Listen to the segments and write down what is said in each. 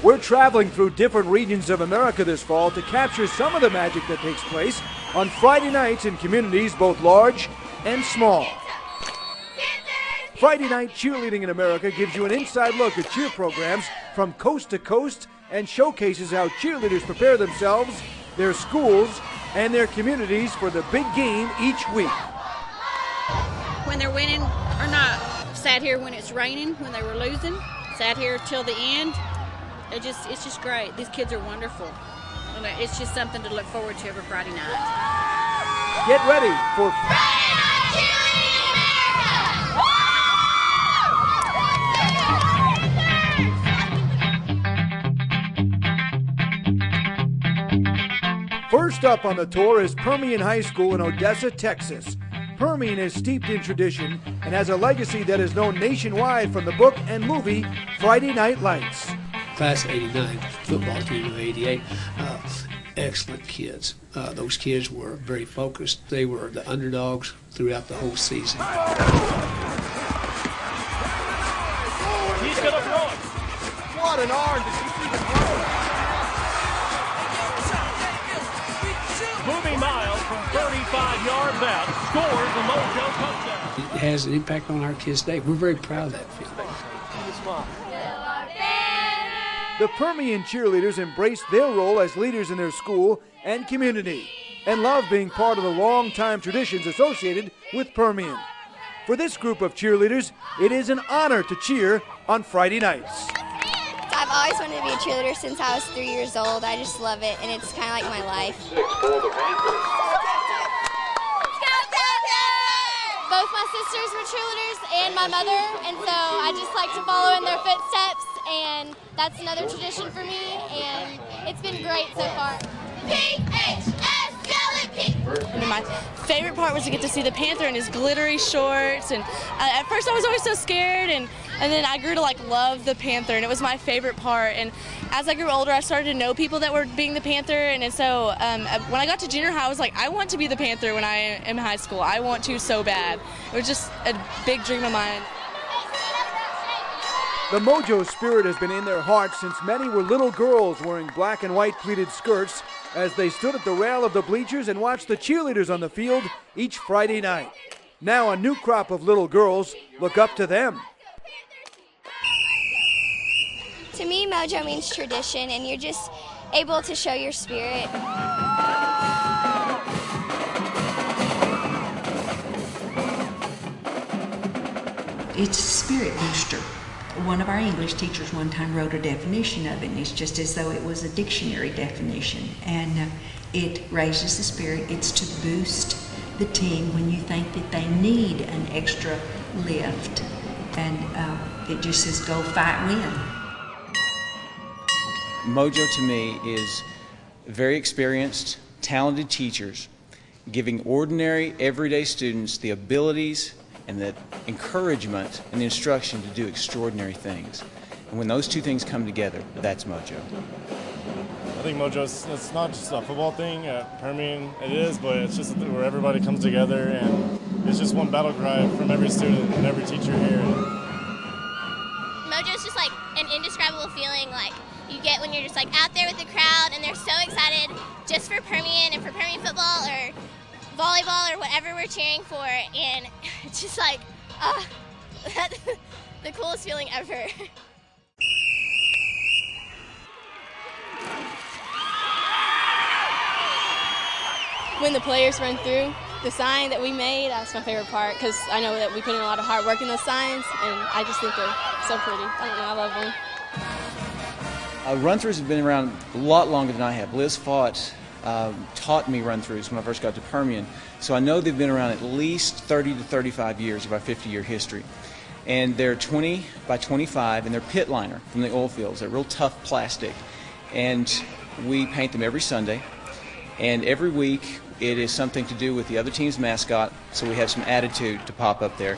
We're traveling through different regions of America this fall to capture some of the magic that takes place on Friday nights in communities both large and small. Friday Night Cheerleading in America gives you an inside look at cheer programs from coast to coast and showcases how cheerleaders prepare themselves, their schools, and their communities for the big game each week. When they're winning or not, sat here when it's raining, when they were losing, sat here till the end. It's just great. These kids are wonderful. And it's just something to look forward to every Friday night. Get ready for Friday Night Cheerleading America! First up on the tour is Permian High School in Odessa, Texas. Permian is steeped in tradition and has a legacy that is known nationwide from the book and movie Friday Night Lights. Class 89 football team of 88, excellent kids. Those kids were very focused. They were the underdogs throughout the whole season. He's going to throw it. What an arm. Did you see the throw? Moving Miles from 35 yards out scores the MOJO touchdown. It has an impact on our kids today. We're very proud of that field. The Permian cheerleaders embraced their role as leaders in their school and community and love being part of the long-time traditions associated with Permian. For this group of cheerleaders, it is an honor to cheer on Friday nights. I've always wanted to be a cheerleader since I was 3 years old. I just love it, and it's kind of like my life. Both my sisters were cheerleaders and my mother, and so I just like to follow in their footsteps, and that's another tradition for me, and it's been great so far. And my favorite part was to get to see the Panther in his glittery shorts, and at first I was always so scared, and then I grew to love the Panther, and it was my favorite part. And as I grew older, I started to know people that were being the Panther, and so when I got to junior high, I was like, I want to be the Panther when I am in high school. I want to so bad. It was just a big dream of mine. The MOJO spirit has been in their hearts since many were little girls wearing black and white pleated skirts as they stood at the rail of the bleachers and watched the cheerleaders on the field each Friday night. Now a new crop of little girls look up to them. To me, MOJO means tradition, and you're just able to show your spirit. It's a spirit booster. One of our English teachers one time wrote a definition of it, and it's just as though it was a dictionary definition. And it raises the spirit. It's to boost the team when you think that they need an extra lift. And it just says, go fight, win. MOJO to me is very experienced, talented teachers giving ordinary, everyday students the abilities and the encouragement and the instruction to do extraordinary things. And when those two things come together, that's MOJO. I think MOJO, it's not just a football thing at Permian, it is, but it's just where everybody comes together, and it's just one battle cry from every student and every teacher here. MOJO is just like an indescribable feeling like you get when you're just like out there with the crowd and they're so excited just for Permian and for Permian football or volleyball or whatever we're cheering for, and it's just like, the coolest feeling ever. When the players run through the sign that we made, that's my favorite part, because I know that we put in a lot of hard work in those signs, and I just think they're so pretty. I don't know, I love them. Run-throughs have been around a lot longer than I have. Liz FAUGHT taught me run-throughs when I first got to Permian, so I know they've been around at least 30 to 35 years of our 50-year history. And they're 20 by 25, and they're pit liner from the oil fields. They're real tough plastic, and we paint them every Sunday. And every week it is something to do with the other team's mascot, so we have some attitude to pop up there.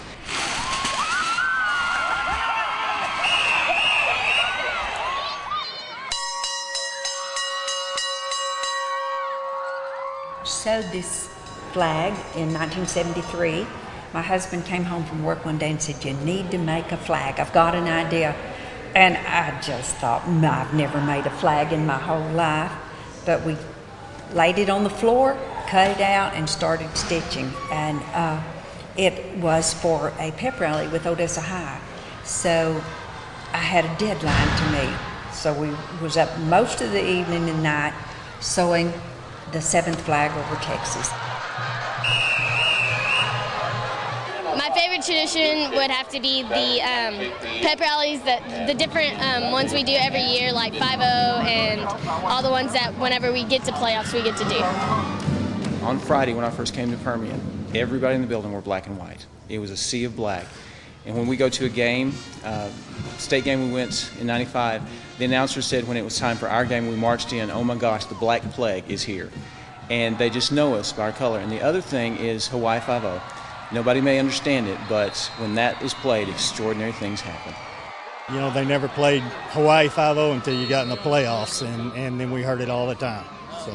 Sewed this flag in 1973. My husband came home from work one day and said, you need to make a flag. I've got an idea. And I just thought, I've never made a flag in my whole life. But we laid it on the floor, cut it out, and started stitching. And it was for a pep rally with Odessa High. So I had a deadline to meet. So we was up most of the evening and night sewing the 7th flag over Texas. My favorite tradition would have to be the pep rallies, the different ones we do every year, like 5-0 and all the ones that whenever we get to playoffs we get to do. On Friday when I first came to Permian, everybody in the building wore black and white. It was a sea of black. And when we go to a game, state game we went in '95, the announcer said when it was time for our game, we marched in, oh my gosh, the Black Plague is here. And they just know us by our color. And the other thing is Hawaii 5-0. Nobody may understand it, but when that is played, extraordinary things happen. You know, they never played Hawaii 5-0 until you got in the playoffs, and then we heard it all the time. So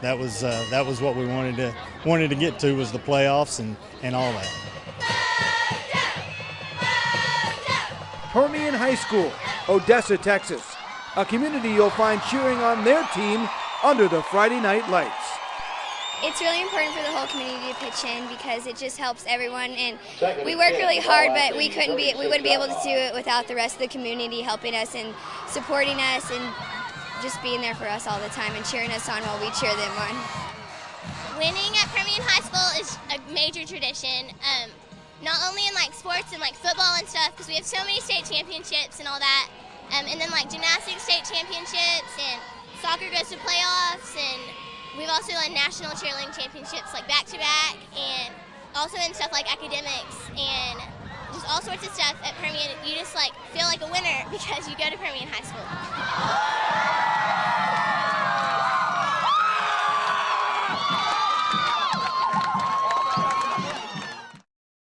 that was what we wanted to get to, was the playoffs and all that. Permian High School, Odessa, Texas. A community you'll find cheering on their team under the Friday night lights. It's really important for the whole community to pitch in because it just helps everyone, and we work really hard, but we wouldn't be able to do it without the rest of the community helping us and supporting us and just being there for us all the time and cheering us on while we cheer them on. Winning at Permian High School is a major tradition, not only in like sports and like football and stuff, because we have so many state championships and all that, and then like gymnastics state championships, and soccer goes to playoffs, and we've also done national cheerleading championships like back-to-back, and also in stuff like academics and just all sorts of stuff at Permian. You just like feel like a winner because you go to Permian High School.